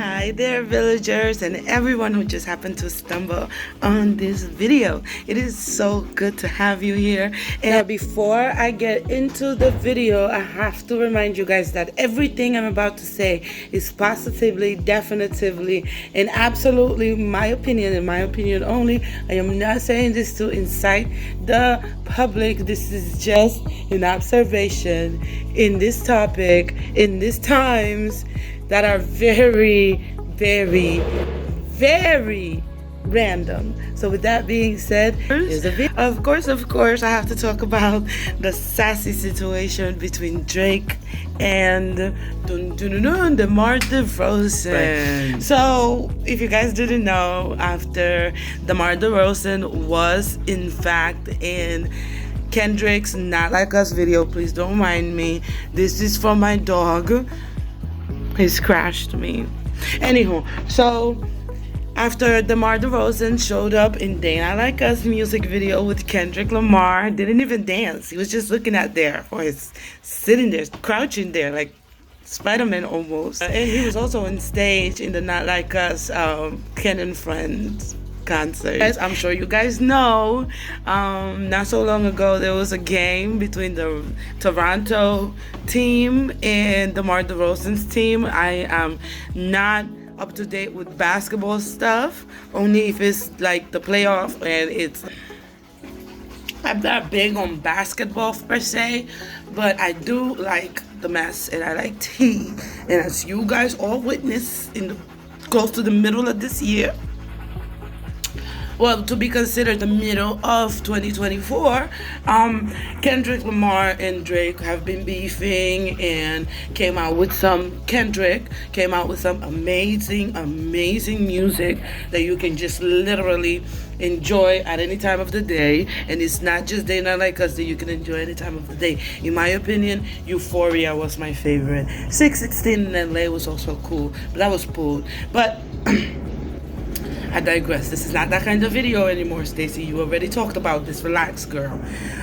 Hi there, villagers, and everyone who just happened to stumble on this video. It is so good to have you here. And before I get into the video, I have to remind you guys that everything I'm about to say is positively, definitively, and absolutely my opinion and my opinion only. I am not saying this to incite the public. This is just an observation in this topic, in these times that are very, very, very random. So with that being said, here's a video. Of course, I have to talk about the sassy situation between Drake and Demar Derozan. So if you guys didn't know, after Demar Derozan was in fact in Kendrick's Not Like Us video, please don't mind me. This is from my dog. He's crashed me. Anywho, so after Demar Derozan showed up in They Not Like Us music video with Kendrick Lamar, didn't even dance. He was just looking at there, or he's sitting there, crouching there, like Spider-Man almost. And he was also on stage in the Not Like Us Ken and Friends concert. As I'm sure you guys know, not so long ago there was a game between the Toronto team and Demar Derozan's team. I am not up to date with basketball stuff, only if it's like the playoff, and I'm not big on basketball per se, but I do like the mess and I like tea. And as you guys all witness close to the middle of this year, well, to be considered the middle of 2024, Kendrick Lamar and Drake have been beefing and Kendrick came out with some amazing music that you can just literally enjoy at any time of the day. And it's not just They Not Like Us that you can enjoy any time of the day. In my opinion, Euphoria was my favorite. 616 in LA was also cool, but that was pulled. But I digress. This is not that kind of video anymore, Stacey. You already talked about this. Relax, girl.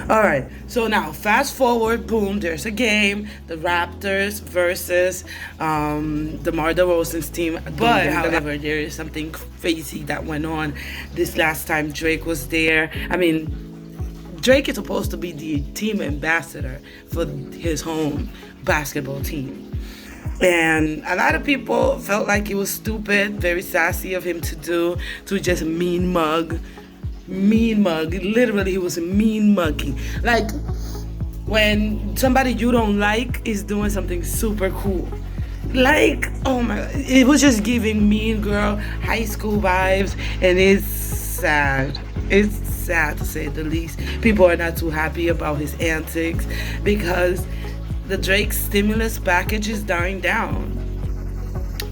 All right. So now, fast forward. Boom. There's a game. The Raptors versus Demar Derozan's team. But however, there is something crazy that went on this last time Drake was there. I mean, Drake is supposed to be the team ambassador for his home basketball team. And a lot of people felt like it was stupid, very sassy of him to just mean mug. Literally, he was mean mugging. Like when somebody you don't like is doing something super cool. Like, oh my God, it was just giving Mean Girl high school vibes, and it's sad. It's sad to say the least. People are not too happy about his antics because the Drake stimulus package is dying down.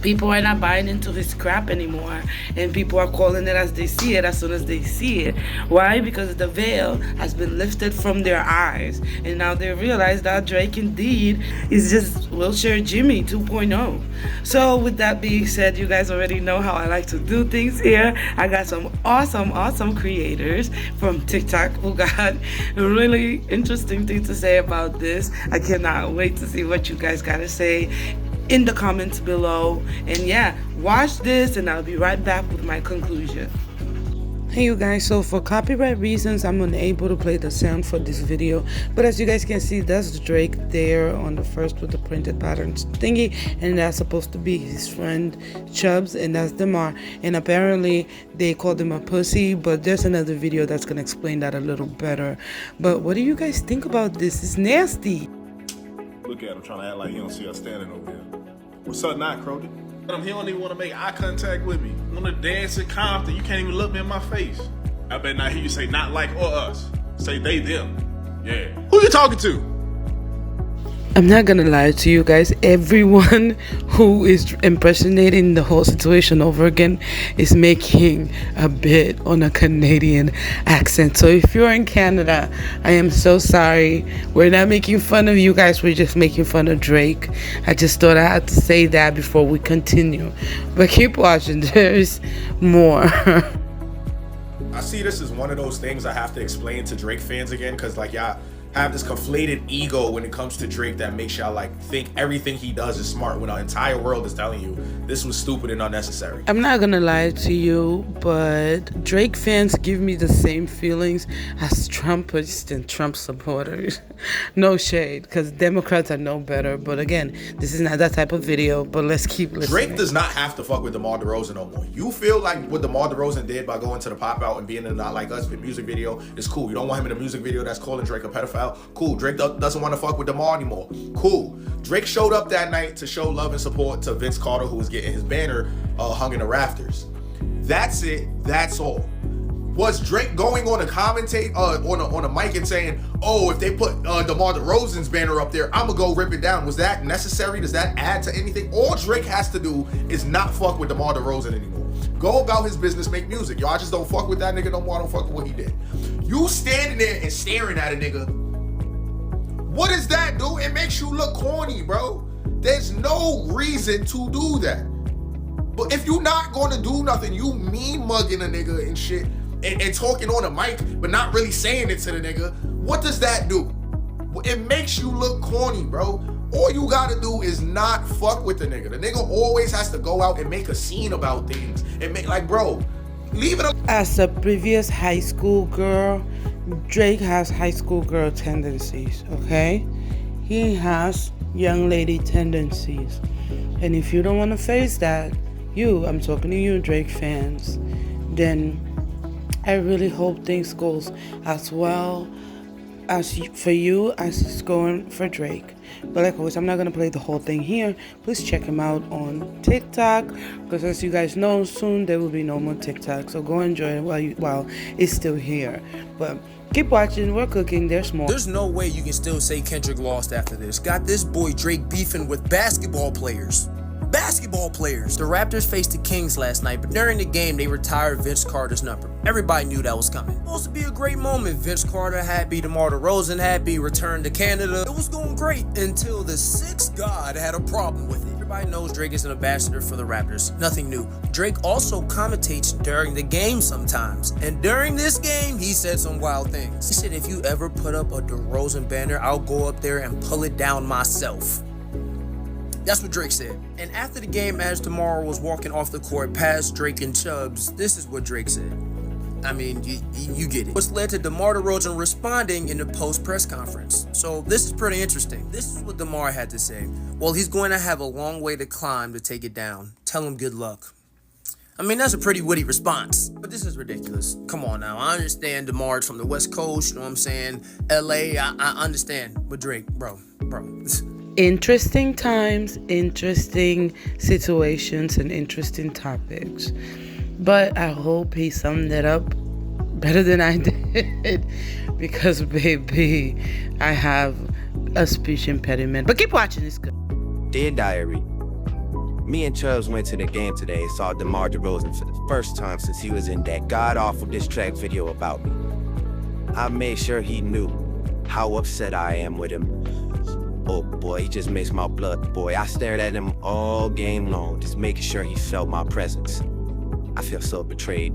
People are not buying into his crap anymore, and people are calling it as they see it as soon as they see it. Why? Because the veil has been lifted from their eyes, and now they realize that Drake indeed is just Wheelchair Jimmy 2.0. So with that being said, you guys already know how I like to do things here. I got some awesome creators from TikTok who got really interesting things to say about this. I cannot wait to see what you guys gotta say in the comments below. And yeah, watch this and I'll be right back with my conclusion. Hey you guys, so for copyright reasons I'm unable to play the sound for this video, but as you guys can see, that's Drake there on the first with the printed patterns thingy, and that's supposed to be his friend Chubbs, and that's Demar, and apparently they called him a pussy, but there's another video that's gonna explain that a little better. But what do you guys think about this? It's nasty. Look at him trying to act like he don't see us standing over here. What's up now, Crody? He don't even want to make eye contact with me. Want to dance at Compton. You can't even look me in my face. I better not hear you say not like or us. Say they, them. Yeah. Who you talking to? I'm not gonna lie to you guys, everyone who is impersonating the whole situation over again is making a bit on a Canadian accent. So if you're in Canada, I am so sorry. We're not making fun of you guys, we're just making fun of Drake. I just thought I had to say that before we continue. But keep watching, there's more. I see this as one of those things I have to explain to Drake fans again, because like y'all have this conflated ego when it comes to Drake that makes y'all like think everything he does is smart when the entire world is telling you this was stupid and unnecessary. I'm not gonna lie to you, but Drake fans give me the same feelings as Trumpists and Trump supporters. No shade, because Democrats are no better. But again, this is not that type of video, but let's keep listening. Drake does not have to fuck with DeMar DeRozan no more. You feel like what DeMar DeRozan did by going to the Pop Out and being in a Not Like Us music video is cool. You don't want him in a music video that's calling Drake a pedophile. Cool. Drake doesn't want to fuck with DeMar anymore. Cool. Drake showed up that night to show love and support to Vince Carter, who was getting his banner hung in the rafters. That's it. That's all. Was Drake going on a commentate on a mic and saying, "Oh, if they put DeMar DeRozan's banner up there, I'ma go rip it down"? Was that necessary? Does that add to anything? All Drake has to do is not fuck with DeMar DeRozan anymore. Go about his business, make music. Y'all just don't fuck with that nigga no more. I don't fuck with what he did. You standing there and staring at a nigga. What does that do? It makes you look corny, bro. There's no reason to do that. But if you're not gonna do nothing, you mean mugging a nigga and shit and talking on a mic, but not really saying it to the nigga, what does that do? It makes you look corny, bro. All you gotta do is not fuck with the nigga. The nigga always has to go out and make a scene about things. And make, like, bro, leave it up. As a previous high school girl, Drake has high school girl tendencies, okay? He has young lady tendencies. And if you don't want to face that, I'm talking to you, Drake fans, then I really hope things goes as well as for you as it's going for Drake. But like always, I'm not gonna play the whole thing here. Please check him out on TikTok, because as you guys know, soon there will be no more TikTok. So go enjoy it while it's still here. But keep watching. We're cooking. There's more. There's no way you can still say Kendrick lost after this. Got this boy Drake beefing with basketball players. The Raptors faced the Kings last night, but during the game, they retired Vince Carter's number. Everybody knew that was coming. Supposed to be a great moment. Vince Carter happy, DeMar DeRozan happy, returned to Canada. It was going great until the sixth god had a problem with it. Everybody knows Drake is an ambassador for the Raptors. Nothing new. Drake also commentates during the game sometimes. And during this game, he said some wild things. He said, if you ever put up a DeRozan banner, I'll go up there and pull it down myself. That's what Drake said. And after the game, as DeMar was walking off the court past Drake and Chubbs, this is what Drake said. I mean, you get it. Which led to DeMar DeRozan responding in the post-press conference. So this is pretty interesting. This is what DeMar had to say. Well, he's going to have a long way to climb to take it down. Tell him good luck. I mean, that's a pretty witty response. But this is ridiculous. Come on now. I understand DeMar's from the West Coast, you know what I'm saying? LA, I understand. But Drake, bro. Interesting times, interesting situations, and interesting topics. But I hope he summed it up better than I did, because baby, I have a speech impediment. But keep watching, it's good. Dear Diary, me and Chubbs went to the game today and saw DeMar DeRozan for the first time since he was in that god-awful diss track video about me. I made sure he knew how upset I am with him. Oh boy, he just makes my blood boil. I stared at him all game long, just making sure he felt my presence. I feel so betrayed.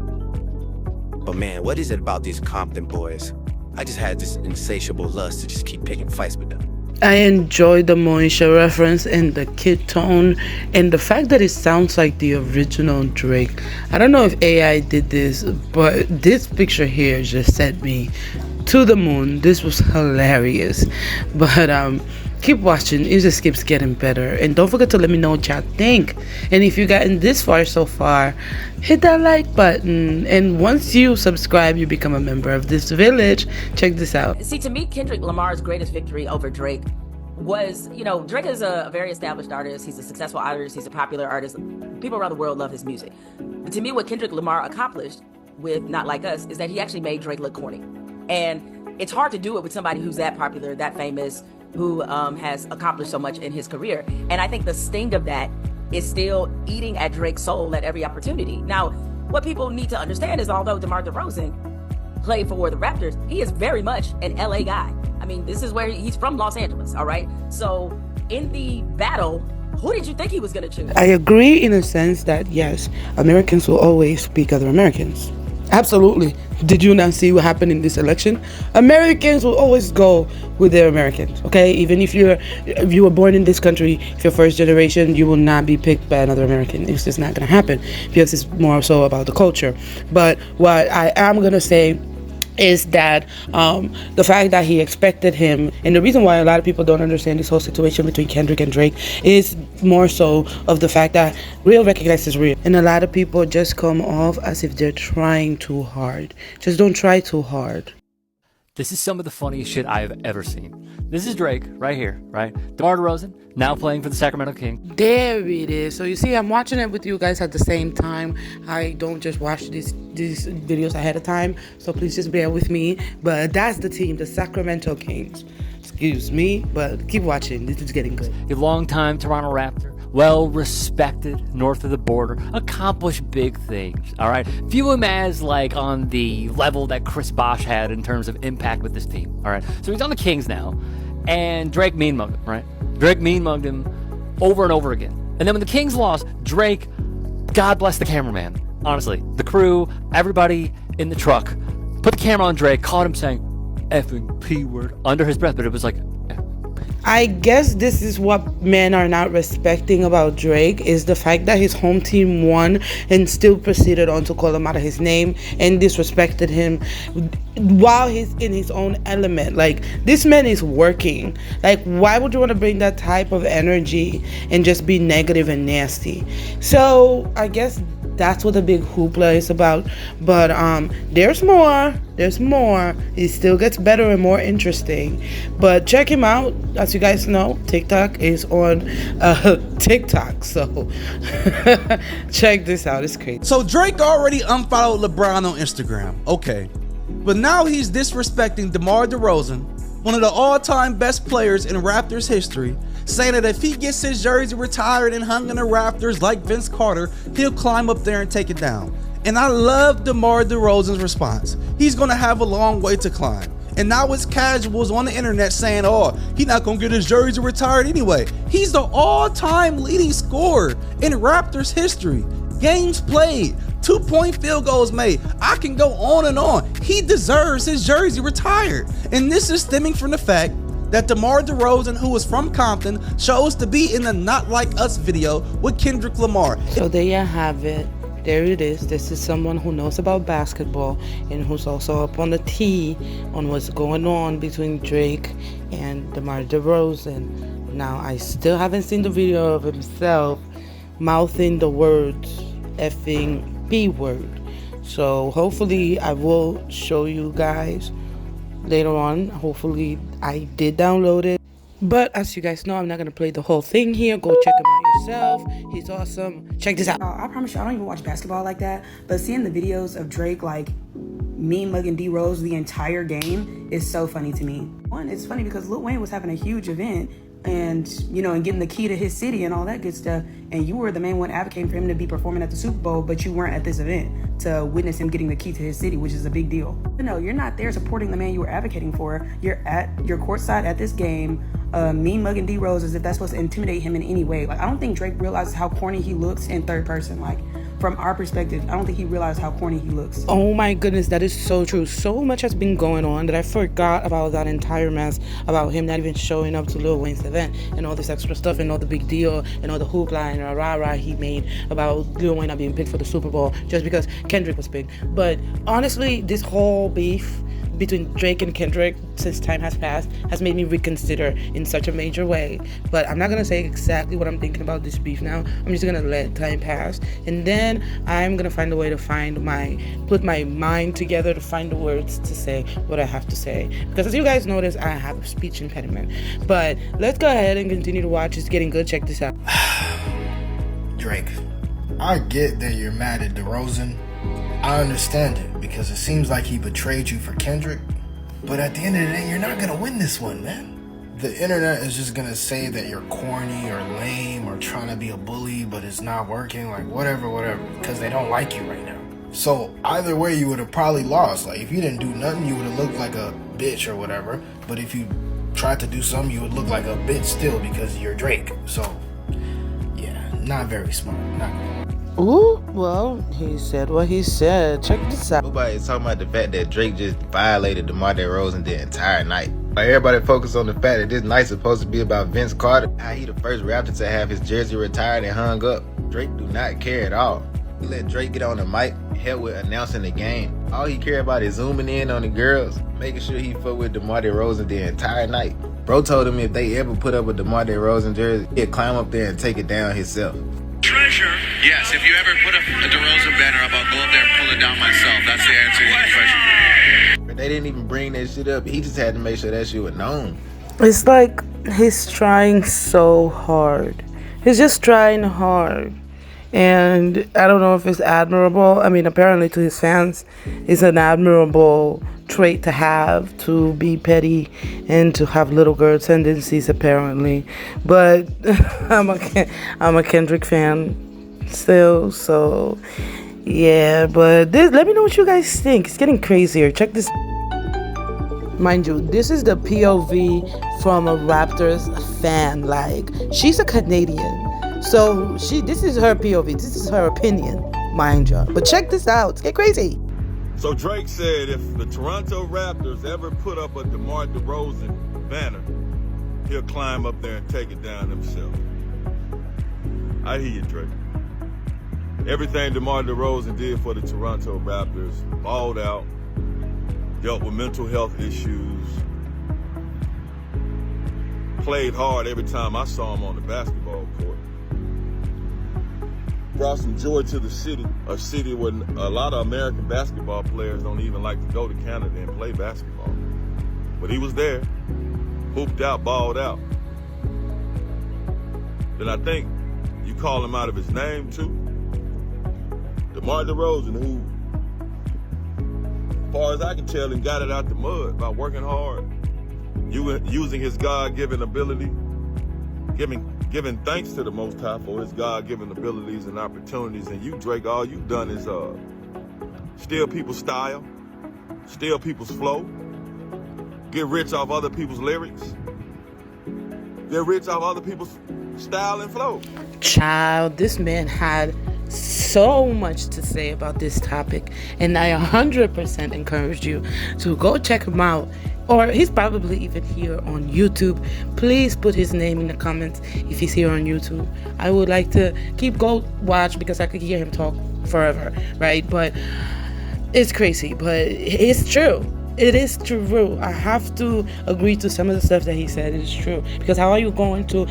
But man, what is it about these Compton boys? I just had this insatiable lust to just keep picking fights with them. I enjoyed the Moesha reference and the kid tone and the fact that it sounds like the original Drake. I don't know if AI did this, but this picture here just sent me to the moon. This was hilarious. But keep watching. It just keeps getting better. And don't forget to let me know what y'all think. And if you've gotten this far so far, hit that like button. And once you subscribe, you become a member of this village. Check this out. See, to me, Kendrick Lamar's greatest victory over Drake was, Drake is a very established artist. He's a successful artist. He's a popular artist. People around the world love his music. But to me, what Kendrick Lamar accomplished with Not Like Us is that he actually made Drake look corny. And it's hard to do it with somebody who's that popular, that famous, who has accomplished so much in his career. And I think the sting of that is still eating at Drake's soul at every opportunity. Now, what people need to understand is, although DeMar DeRozan played for the Raptors, he is very much an LA guy. I mean, this is where he's from, Los Angeles, all right? So in the battle, who did you think he was gonna choose? I agree in a sense that, yes, Americans will always speak other Americans. Absolutely. Did you not see what happened in this election? Americans will always go with their Americans, okay? Even if you were born in this country, if you're first generation, you will not be picked by another American. It's just not gonna happen because it's more so about the culture. But what I am gonna say is that the fact that he expected him, and the reason why a lot of people don't understand this whole situation between Kendrick and Drake is more so of the fact that real recognizes real, and a lot of people just come off as if they're trying too hard. Just don't try too hard. This is some of the funniest shit I have ever seen. This is Drake right here, right? DeMar DeRozan, now playing for the Sacramento Kings. There it is. So you see, I'm watching it with you guys at the same time. I don't just watch these videos ahead of time, so please just bear with me. But that's the team, the Sacramento Kings. Excuse me, but keep watching. This is getting good. A longtime Toronto Raptor, well respected north of the border, accomplished big things, all right? View him as like on the level that Chris Bosh had in terms of impact with this team, all right? So he's on the Kings now, and Drake mean mugged him, right? Drake mean mugged him over and over again. And then when the Kings lost, Drake, God bless the cameraman, honestly, the crew, everybody in the truck, put the camera on Drake, caught him saying effing P word under his breath, but it was like, I guess this is what men are not respecting about Drake, is the fact that his home team won and still proceeded on to call him out of his name and disrespected him while he's in his own element. Like, this man is working. Like, why would you want to bring that type of energy and just be negative and nasty? So I guess that's what the big hoopla is about. But there's more. It still gets better and more interesting. But check him out. As you guys know, TikTok is on TikTok. So check this out. It's crazy. So Drake already unfollowed LeBron on Instagram. Okay. But now he's disrespecting DeMar DeRozan, one of the all-time best players in Raptors history, saying that if he gets his jersey retired and hung in the rafters like Vince Carter, he'll climb up there and take it down. And I love DeMar DeRozan's response. He's gonna have a long way to climb. And now it's casuals on the internet saying, oh, he's not gonna get his jersey retired anyway. He's the all-time leading scorer in Raptors history. Games played, 2-point field goals made. I can go on and on. He deserves his jersey retired. And this is stemming from the fact that DeMar DeRozan, who is from Compton, chose to be in the Not Like Us video with Kendrick Lamar. So there you have it. There it is. This is someone who knows about basketball and who's also up on the tee on what's going on between Drake and DeMar DeRozan. Now, I still haven't seen the video of himself mouthing the words effing P word. So hopefully I will show you guys later on. Hopefully I did download it. But as you guys know, I'm not going to play the whole thing here. Go check him out yourself. He's awesome. Check this out. I promise you, I don't even watch basketball like that. But seeing the videos of Drake, like, me mugging D-Rose the entire game is so funny to me. One, it's funny because Lil Wayne was having a huge event and, you know, and getting the key to his city and all that good stuff. And you were the main one advocating for him to be performing at the Super Bowl, but you weren't at this event to witness him getting the key to his city, which is a big deal. But no, you're not there supporting the man you were advocating for. You're courtside at this game, me mugging D-Rose as if that's supposed to intimidate him in any way. Like, I don't think Drake realizes how corny he looks in third person. Like, from our perspective, I don't think he realized how corny he looks. Oh my goodness, that is so true. So much has been going on that I forgot about that entire mess about him not even showing up to Lil Wayne's event and all this extra stuff and all the big deal and all the hoopla and rah-rah he made about Lil Wayne not being picked for the Super Bowl just because Kendrick was picked. But honestly, this whole beef between Drake and Kendrick, since time has passed, has made me reconsider in such a major way. But I'm not gonna say exactly what I'm thinking about this beef now. I'm just gonna let time pass, and then I'm gonna find a way to put my mind together to find the words to say what I have to say. Because as you guys notice, I have a speech impediment. But let's go ahead and continue to watch. It's getting good. Check this out. Drake, I get that you're mad at DeRozan. I understand it, because it seems like he betrayed you for Kendrick. But at the end of the day, you're not gonna win this one, man. The internet is just gonna say that you're corny or lame or trying to be a bully, but it's not working, like whatever, because they don't like you right now. So either way, you would have probably lost. Like, if you didn't do nothing, you would have looked like a bitch or whatever. But if you tried to do something, you would look like a bitch still because you're Drake. So, yeah, not very smart. Not Ooh, well, he said what he said. Check this out. Nobody is talking about the fact that Drake just violated DeMar DeRozan the entire night. Like, everybody focus on the fact that this night's supposed to be about Vince Carter. How he the first Raptor to have his jersey retired and hung up. Drake do not care at all. He let Drake get on the mic, hell with announcing the game. All he care about is zooming in on the girls, making sure he fuck with DeMar DeRozan the entire night. Bro told him if they ever put up a DeMar DeRozan jersey, he'd climb up there and take it down himself. Treasure. Yes, if you ever put up a DeRozan banner, I'll go up there and pull it down myself. That's the answer to your question. But they didn't even bring that shit up. He just had to make sure that shit was known. It's like he's trying so hard. He's just trying hard. And I don't know if it's admirable. I mean, apparently to his fans, it's an admirable trait to have, to be petty and to have little girl tendencies, apparently. But I'm a Kendrick fan still, so yeah. But let me know what you guys think. It's getting crazier. Check this. Mind you, this is the POV from a Raptors fan. Like, she's a Canadian. So this is her POV. This is her opinion, mind you. But check this out. It's get crazy. So Drake said if the Toronto Raptors ever put up a DeMar DeRozan banner, he'll climb up there and take it down himself. I hear you, Drake. Everything DeMar DeRozan did for the Toronto Raptors, balled out, dealt with mental health issues, played hard every time I saw him on the basketball court. Brought some joy to the city, a city where a lot of American basketball players don't even like to go to Canada and play basketball. But he was there, hooped out, balled out. Then I think you call him out of his name too. DeMar DeRozan, who, as far as I can tell, got it out the mud by working hard, using his God-given ability, giving thanks to the Most High for his God-given abilities and opportunities. And you, Drake, all you've done is steal people's style, steal people's flow, get rich off other people's lyrics, get rich off other people's style and flow. Child, this man had so much to say about this topic, and I 100% encourage you to go check him out. Or he's probably even here on YouTube. Please put his name in the comments if he's here on YouTube. I would like to go watch because I could hear him talk forever, right? But it's crazy, but it's true. It is true. I have to agree to some of the stuff that he said. It is true. Because how are you going to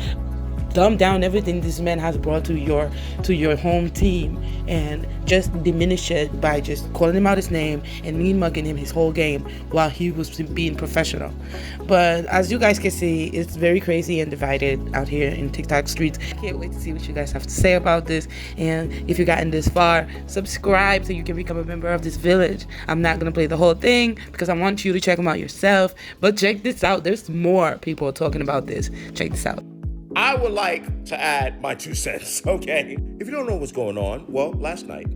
dumb down everything this man has brought to your home team and just diminish it by just calling him out his name and mean mugging him his whole game while he was being professional? But as you guys can see, it's very crazy and divided out here in TikTok streets. Can't wait to see what you guys have to say about this. And if you've gotten this far, subscribe so you can become a member of this village. I'm not gonna play the whole thing because I want you to check them out yourself, but check this out. There's more people talking about this. Check this out. I would like to add my 2 cents, okay? If you don't know what's going on, well, last night,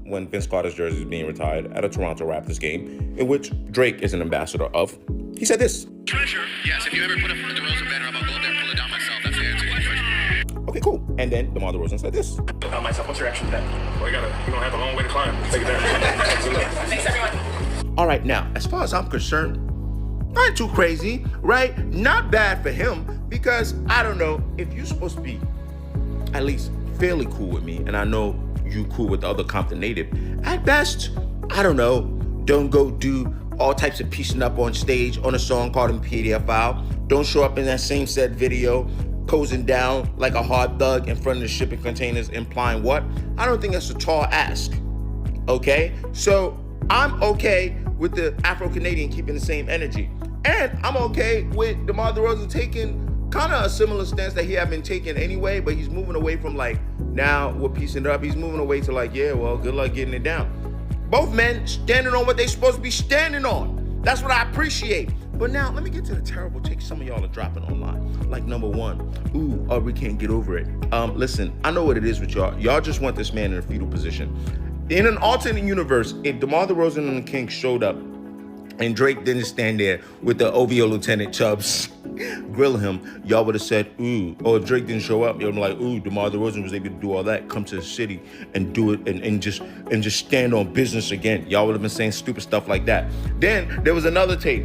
when Vince Carter's jersey is being retired at a Toronto Raptors game, in which Drake is an ambassador of, he said this. Treasure. Yes, if you ever put up a DeRozan banner, I'll go up there and pull it down myself. That's the answer to your question. Okay, cool. And then DeMar DeRozan said this. Myself, what's your reaction to that? Well, you're gonna have a long way to climb. Take it down. Thanks, everyone. All right, now, as far as I'm concerned, not too crazy, right? Not bad for him, because I don't know, if you're supposed to be at least fairly cool with me, and I know you cool with the other Compton native, at best, I don't know, don't go do all types of piecing up on stage on a song called PDF File. Don't show up in that same said video posing down like a hard thug in front of the shipping containers, implying what? I don't think that's a tall ask, okay? So I'm okay with the Afro-Canadian keeping the same energy. And I'm okay with DeMar DeRozan taking kind of a similar stance that he had been taking anyway, but he's moving away from now we're piecing it up. He's moving away to yeah, well, good luck getting it down. Both men standing on what they're supposed to be standing on. That's what I appreciate. But now, let me get to the terrible takes some of y'all are dropping online. Like, number 1, we can't get over it. Listen, I know what it is with y'all. Y'all just want this man in a fetal position. In an alternate universe, if DeMar DeRozan and the Kings showed up and Drake didn't stand there with the OVO Lieutenant Chubbs grill him, y'all would have said, ooh, or if Drake didn't show up, you'll be like, ooh, DeMar DeRozan was able to do all that, come to the city and do it and just stand on business again. Y'all would have been saying stupid stuff like that. Then there was another tape.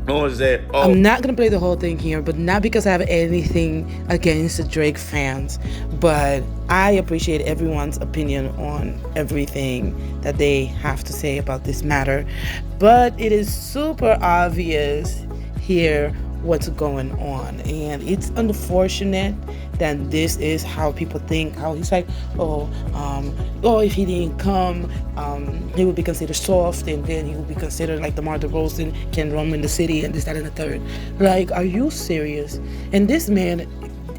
I'm not gonna play the whole thing here, but not because I have anything against the Drake fans, but I appreciate everyone's opinion on everything that they have to say about this matter. But it is super obvious here what's going on, and it's unfortunate that this is how people think. How he's like, if he didn't come, he would be considered soft, and then he would be considered like DeMar DeRozan can roam in the city and this, that, and the third. Like, are you serious? And this man,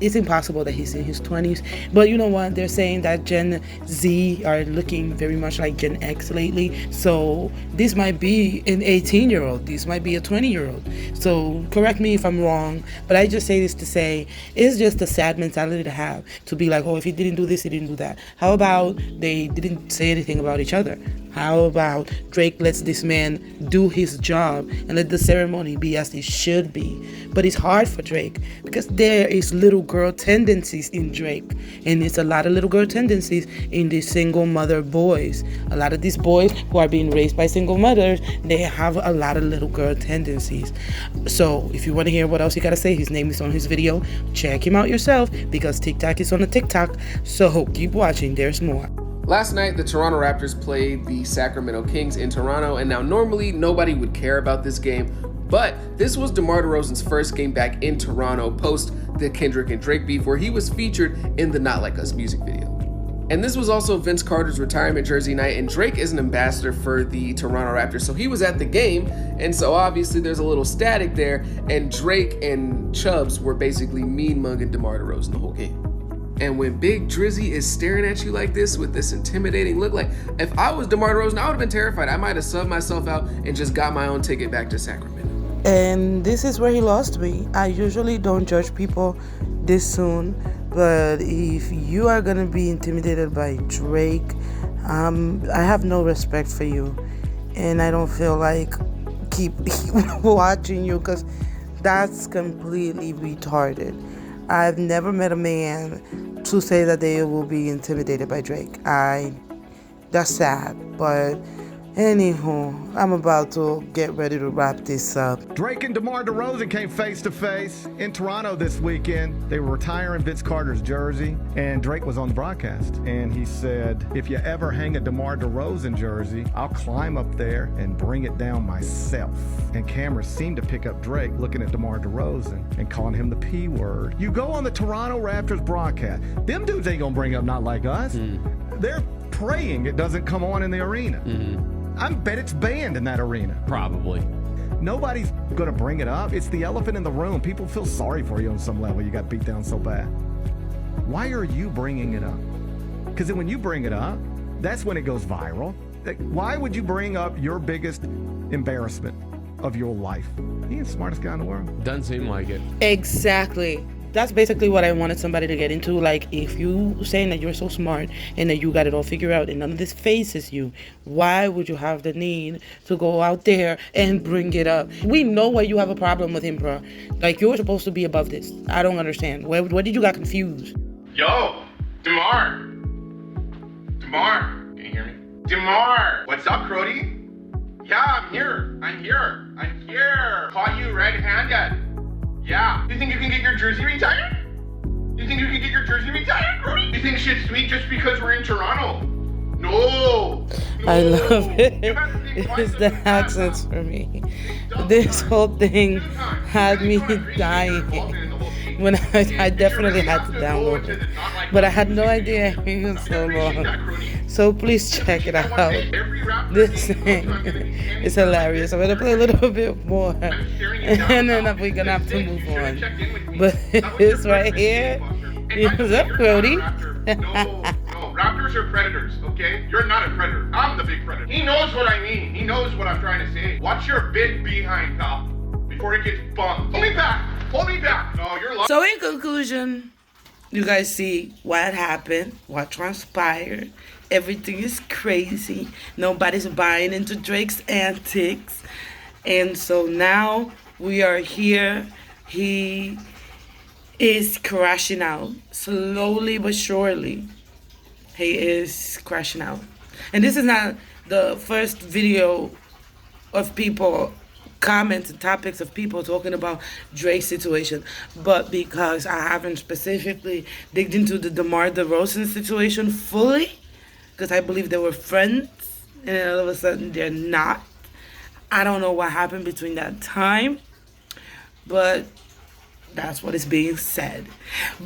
it's impossible that he's in his 20s. But you know what? They're saying that Gen Z are looking very much like Gen X lately. So this might be an 18-year-old. This might be a 20-year-old. So correct me if I'm wrong. But I just say this to say it's just a sad mentality to have. To be like, if he didn't do this, he didn't do that. How about they didn't say anything about each other? How about Drake lets this man do his job and let the ceremony be as it should be? But it's hard for Drake because there is little girl tendencies in Drake, and it's a lot of little girl tendencies in these single mother boys. A lot of these boys who are being raised by single mothers, they have a lot of little girl tendencies. So if you want to hear what else he gotta say, his name is on his video. Check him out yourself because TikTok is on the TikTok. So keep watching, there's more. Last night, the Toronto Raptors played the Sacramento Kings in Toronto, and now normally nobody would care about this game, but this was DeMar DeRozan's first game back in Toronto post the Kendrick and Drake beef, where he was featured in the Not Like Us music video. And this was also Vince Carter's retirement jersey night, and Drake is an ambassador for the Toronto Raptors, so he was at the game, and so obviously there's a little static there, and Drake and Chubbs were basically mean-mugging DeMar DeRozan the whole game. And when Big Drizzy is staring at you like this with this intimidating look, like if I was DeMar DeRozan, I would have been terrified. I might have subbed myself out and just got my own ticket back to Sacramento. And this is where he lost me. I usually don't judge people this soon, but if you are gonna be intimidated by Drake, I have no respect for you, and I don't feel like keep watching you because that's completely retarded. I've never met a man to say that they will be intimidated by Drake. That's sad, but anywho, I'm about to get ready to wrap this up. Drake and DeMar DeRozan came face to face in Toronto this weekend. They were retiring Vince Carter's jersey, and Drake was on the broadcast. And he said, if you ever hang a DeMar DeRozan jersey, I'll climb up there and bring it down myself. And cameras seemed to pick up Drake looking at DeMar DeRozan and calling him the P word. You go on the Toronto Raptors broadcast, them dudes ain't gonna bring up Not Like Us. They're praying it doesn't come on in the arena. I bet it's banned in that arena. Probably. Nobody's gonna bring it up. It's the elephant in the room. People feel sorry for you on some level. You got beat down so bad. Why are you bringing it up? Because then when you bring it up, that's when it goes viral. Why would you bring up your biggest embarrassment of your life? He's the smartest guy in the world. Doesn't seem like it. Exactly. That's basically what I wanted somebody to get into. Like, if you saying that you're so smart and that you got it all figured out and none of this phases you, why would you have the need to go out there and bring it up? We know why you have a problem with him, bro. Like, you're supposed to be above this. I don't understand. Where did you got confused? Yo, DeMar. DeMar. Can you hear me? DeMar. What's up, Crody? Yeah, I'm here. Caught you red-handed. Yeah. You think you can get your jersey retired? Brody? You think shit's sweet just because we're in Toronto? No. I love it. It's the accents for me. This whole thing had me dying. When I definitely had to download it. But I had no idea it was so long. So please check it out. This thing is hilarious. I'm going to play a little bit more. And then we're going to have to move on. But this right here, what's up, Cody? No, raptors are predators, okay? You're not a predator. I'm the big predator. He knows what I mean. He knows what I'm trying to say. Watch your big behind, pal, before it gets bumped. Hold me back. No, you're lying. So in conclusion, you guys see what happened, what transpired. Everything is crazy. Nobody's buying into Drake's antics. And so now we are here he is crashing out slowly but surely. He is crashing out, and this is not the first video of people comments and topics of people talking about Drake's situation, but because I haven't specifically digged into the DeMar DeRozan situation fully, because I believe they were friends, and then all of a sudden they're not. I don't know what happened between that time, but that's what is being said.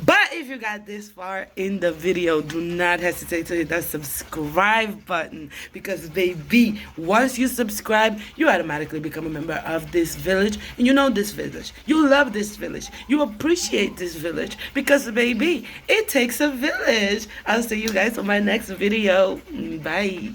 But if you got this far in the video, do not hesitate to hit that subscribe button, because baby, once you subscribe, you automatically become a member of this village. And you know this village, you love this village, you appreciate this village, because baby, it takes a village. I'll see you guys on my next video. Bye.